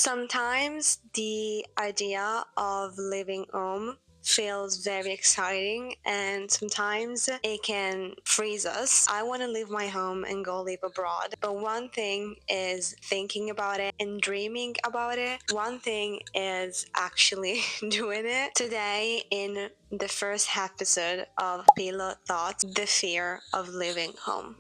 Sometimes the idea of leaving home feels very exciting, and sometimes it can freeze us. I want to leave my home and go live abroad, but one thing is thinking about it and dreaming about it. One thing is actually doing it. Today, in the first episode of Pillow Thoughts, the fear of leaving home.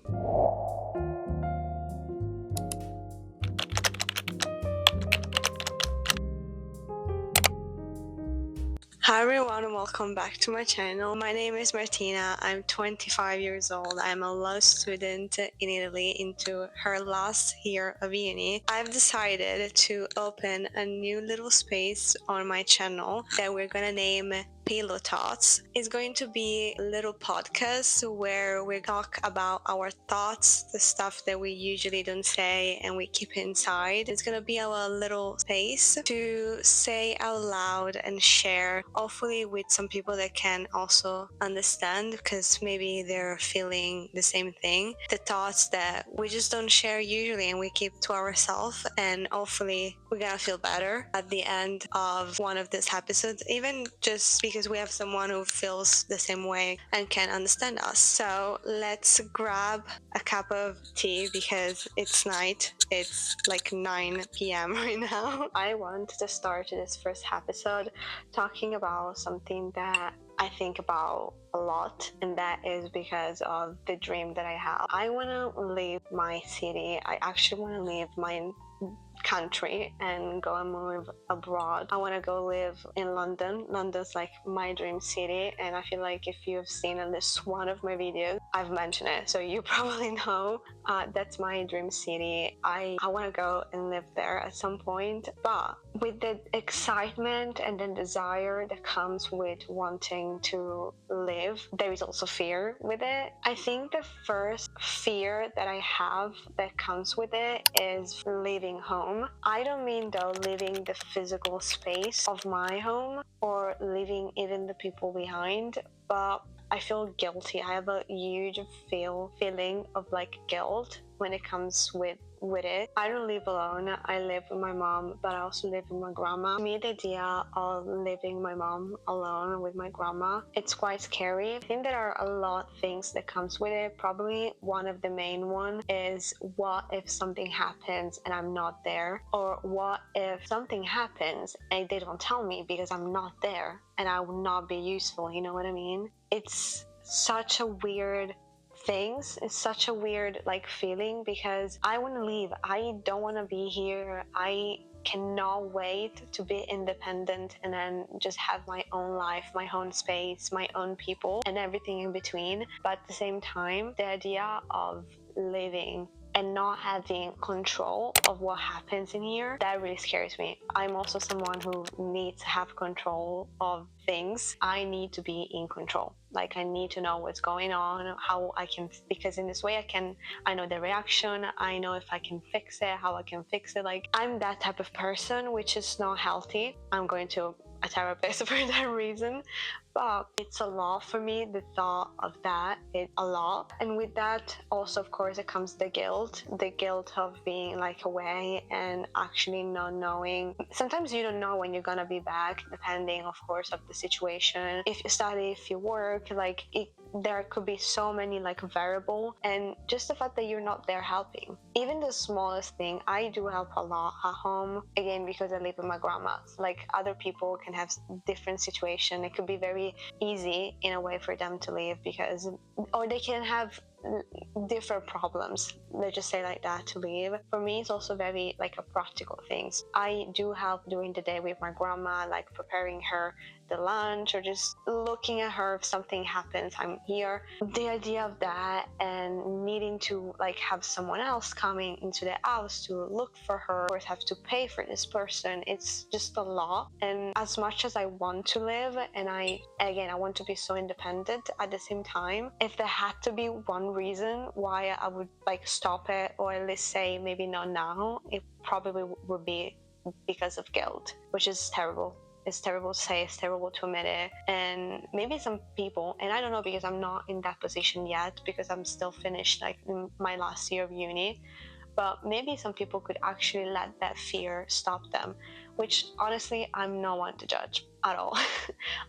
Hi everyone, and welcome back to my channel. My name is Martina. I'm 25 years old. I'm a law student in Italy into her last year of uni. I've decided to open a new little space on my channel that we're gonna name Pillow Thoughts. It's going to be a little podcast where we talk about our thoughts, the stuff that we usually don't say and we keep inside. It's gonna be our little space to say out loud and share, hopefully with some people that can also understand, because maybe they're feeling the same thing. The thoughts that we just don't share usually and we keep to ourselves, and hopefully we're gonna feel better at the end of one of these episodes, even just because we have someone who feels the same way and can understand us. So let's grab a cup of tea because it's night. It's like 9 p.m. right now. I want to start this first episode talking about something that I think about a lot, and that is because of the dream that I have. I want to leave my city. I actually want to leave my country and go and move abroad. I want to go live in London. London's like my dream city, and I feel like if you've seen at least one of my videos, I've mentioned it, so you probably know that's my dream city. I want to go and live there at some point, but with the excitement and the desire that comes with wanting to live, there is also fear with it. I think the first fear that I have that comes with it is leaving home. I don't mean though leaving the physical space of my home or leaving even the people behind, but I feel guilty. I have a huge feeling of like guilt when it comes with it. I don't live alone. I live with my mom, but I also live with my grandma. To me, the idea of living my mom alone with my grandma, it's quite scary. I think there are a lot of things that comes with it. Probably one of the main one is, what if something happens and I'm not there? Or what if something happens and they don't tell me because I'm not there and I will not be useful, you know what I mean? It's such a weird things. It's such a weird like feeling because I want to leave. I don't want to be here. I cannot wait to be independent and then just have my own life, my own space, my own people, and everything in between. But at the same time, the idea of living and not having control of what happens in here, that really scares me. I'm also someone who needs to have control of things. I need to be in control. Like, I need to know what's going on, how I can, because in this way I know the reaction, I know if I can fix it, how I can fix it. Like, I'm that type of person, which is not healthy. I'm going to a therapist for that reason, but it's a lot for me. The thought of that is a lot, and with that also, of course, it comes the guilt of being like away and actually not knowing. Sometimes you don't know when you're gonna be back, depending of course of the situation. If you study, if you work, like there could be so many like variable, and just the fact that you're not there helping, even the smallest thing. I do help a lot at home, again because I live with my grandma. Like, other people can have different situation. It could be very easy in a way for them to leave because, or they can have different problems, let's just say like that, to leave. For me, it's also very like a practical things. I do help during the day with my grandma, like preparing her the lunch or just looking at her if something happens, I'm here. The idea of that and needing to like have someone else coming into the house to look for her or have to pay for this person, it's just a lot. And as much as I want to live, and I want to be so independent, at the same time, if there had to be one reason why I would like stop it, or at least say maybe not now, it probably would be because of guilt, which is terrible. It's terrible to say, it's terrible to admit it. And maybe some people, and I don't know, because I'm not in that position yet, because I'm still finished like in my last year of uni, but maybe some people could actually let that fear stop them, which honestly, I'm no one to judge at all.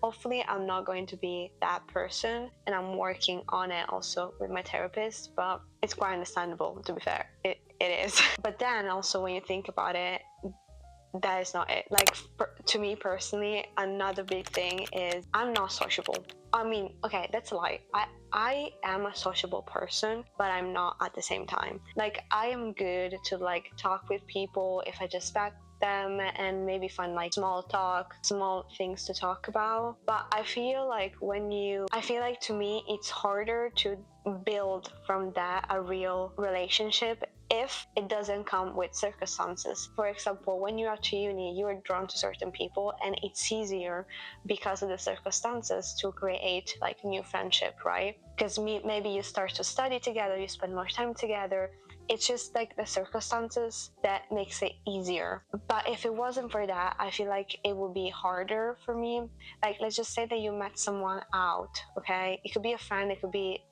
Hopefully, I'm not going to be that person, and I'm working on it also with my therapist, but it's quite understandable, to be fair. It is. But then also, when you think about it, that is not it. Like, to me personally, another big thing is I'm not sociable. I mean, okay, that's a lie. I am a sociable person, but I'm not at the same time. Like, I am good to like talk with people if I just back them and maybe find like small talk, small things to talk about. But I feel like to me, it's harder to build from that a real relationship if it doesn't come with circumstances. For example, when you're at uni, you are drawn to certain people, and it's easier because of the circumstances to create like new friendship, right? Because maybe you start to study together, you spend more time together. It's just like the circumstances that makes it easier. But if it wasn't for that, I feel like it would be harder for me. Like, let's just say that you met someone out, okay? It could be a friend, it could be,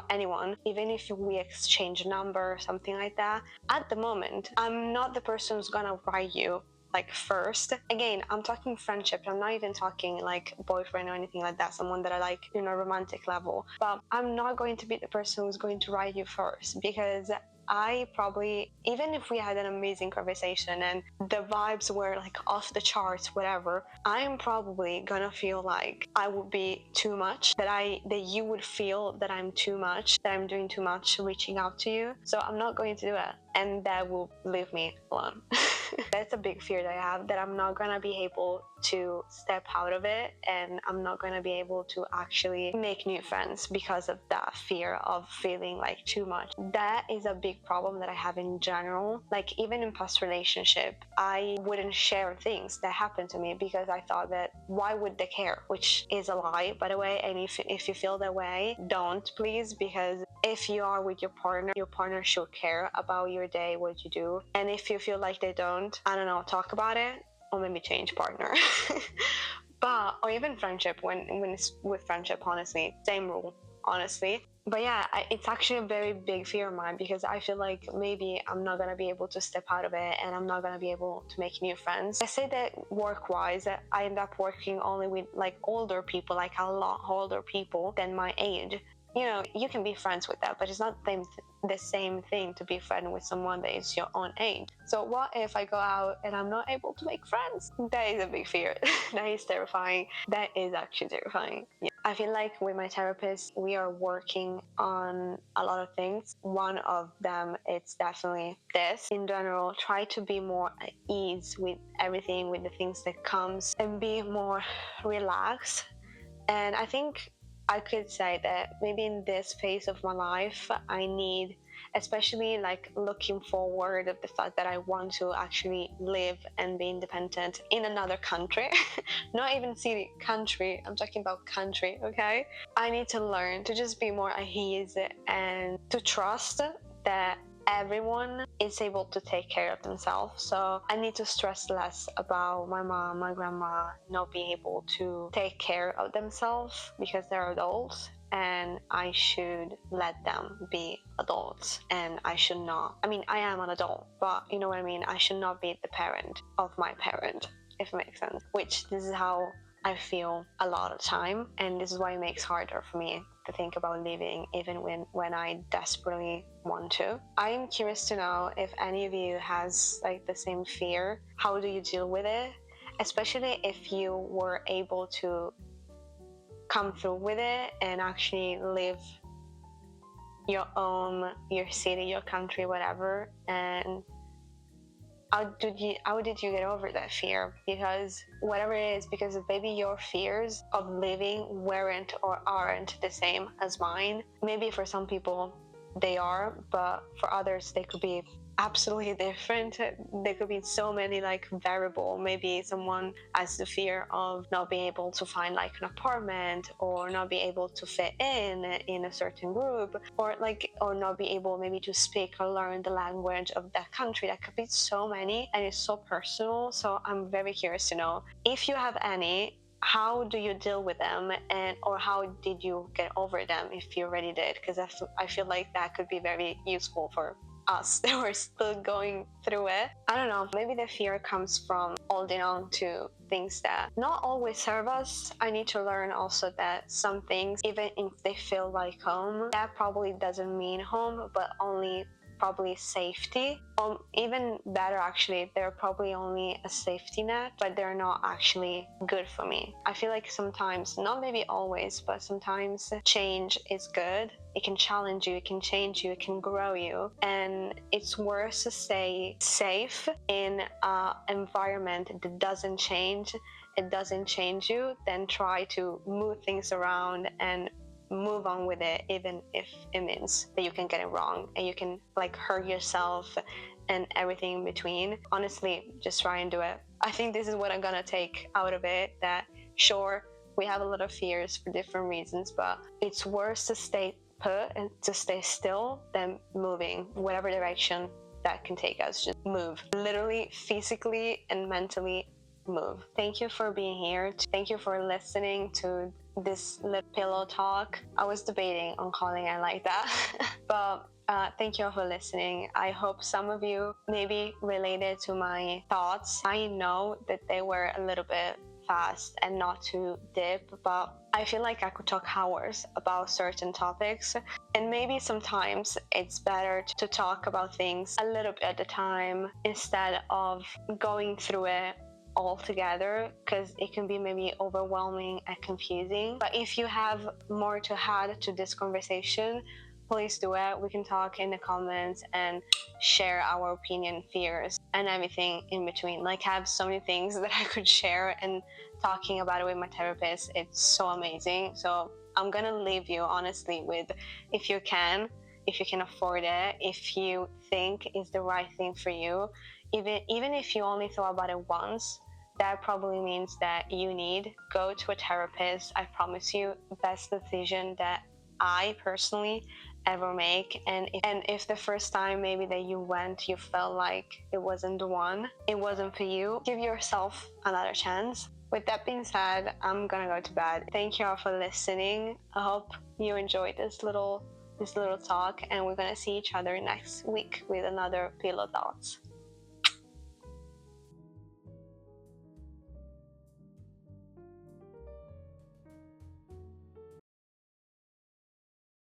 anyone. Even if we exchange a number or something like that, at the moment, I'm not the person who's gonna write you like first. Again, I'm talking friendship. I'm not even talking like boyfriend or anything like that, someone that I like, romantic level. But I'm not going to be the person who's going to write you first, because I probably, even if we had an amazing conversation and the vibes were like off the charts, whatever, I am probably gonna feel like I would be too much, that you would feel that I'm too much, that I'm doing too much reaching out to you. So I'm not going to do it, and that will leave me alone. That's a big fear that I have, that I'm not gonna be able to step out of it, and I'm not gonna be able to actually make new friends because of that fear of feeling like too much. That is a big problem that I have in general. Like, even in past relationship, I wouldn't share things that happened to me because I thought that why would they care, which is a lie, by the way. And if you feel that way, don't, please, because if you are with your partner should care about your day, what you do. And if you feel like they don't, I don't know, talk about it, or maybe change partner. Or even friendship, when it's with friendship, honestly, same rule, honestly. But yeah, it's actually a very big fear of mine, because I feel like maybe I'm not gonna be able to step out of it, and I'm not gonna be able to make new friends. I say that work-wise, I end up working only with like older people, like a lot older people than my age. You can be friends with that, but it's not the same thing to be friends with someone that is your own age. So what if I go out and I'm not able to make friends? That is a big fear. That is terrifying. That is actually terrifying. Yeah. I feel like with my therapist, we are working on a lot of things. One of them, it's definitely this. In general, try to be more at ease with everything, with the things that comes, and be more relaxed. And I think I could say that maybe in this phase of my life, I need, especially like looking forward of the fact that I want to actually live and be independent in another country, not even city, country. I'm talking about country, okay? I need to learn to just be more at ease and to trust that everyone is able to take care of themselves. So I need to stress less about my mom, my grandma not being able to take care of themselves because they're adults, and I should let them be adults. And I should not, I am an adult, but you know what I mean? I should not be the parent of my parent, if it makes sense. Which, this is how I feel a lot of time, and this is why it makes harder for me to think about leaving, even when I desperately want to. I am curious to know if any of you has like the same fear. How do you deal with it? Especially if you were able to come through with it and actually live your city, your country, whatever. And how did you get over that fear? Because whatever it is, because maybe your fears of living weren't or aren't the same as mine. Maybe for some people they are, but for others they could be absolutely different. There could be so many like variable. Maybe someone has the fear of not being able to find like an apartment, or not be able to fit in a certain group, or not be able maybe to speak or learn the language of that country. That could be so many, and it's so personal. So I'm very curious to know if you have any. How do you deal with them, or how did you get over them if you already did? Because I feel like that could be very useful for us that were still going through it. I don't know, maybe the fear comes from holding on to things that not always serve us. I need to learn also that some things, even if they feel like home, that probably doesn't mean home, but only probably safety. Even better, actually, they're probably only a safety net, but they're not actually good for me. I feel like sometimes, not maybe always, but sometimes change is good. It can challenge you, it can change you, it can grow you, and it's worse to stay safe in an environment that doesn't change, it doesn't change you, than try to move things around and move on with it, even if it means that you can get it wrong and you can like hurt yourself and everything in between. Honestly, just try and do it. I think this is what I'm gonna take out of it, that sure, we have a lot of fears for different reasons, but it's worse to stay put and to stay still than moving whatever direction that can take us. Just move, literally, physically and mentally move. Thank you for being here. Thank you for listening to this little pillow talk. I was debating on calling it like that, but thank you all for listening. I hope some of you maybe related to my thoughts. I know that they were a little bit fast and not too deep, but I feel like I could talk hours about certain topics, and maybe sometimes it's better to talk about things a little bit at a time instead of going through it all together, because it can be maybe overwhelming and confusing. But if you have more to add to this conversation, please do it. We can talk in the comments and share our opinion, fears, and everything in between. Like, I have so many things that I could share, and talking about it with my therapist, it's so amazing. So I'm gonna leave you honestly with, if you can afford it, if you think it's the right thing for you, even if you only thought about it once, that probably means that you need go to a therapist. I promise you, best decision that I personally ever make. And if the first time maybe that you went, you felt like it wasn't the one, it wasn't for you, give yourself another chance. With that being said, I'm gonna go to bed. Thank you all for listening. I hope you enjoyed this little talk, and we're gonna see each other next week with another Pillow Thoughts.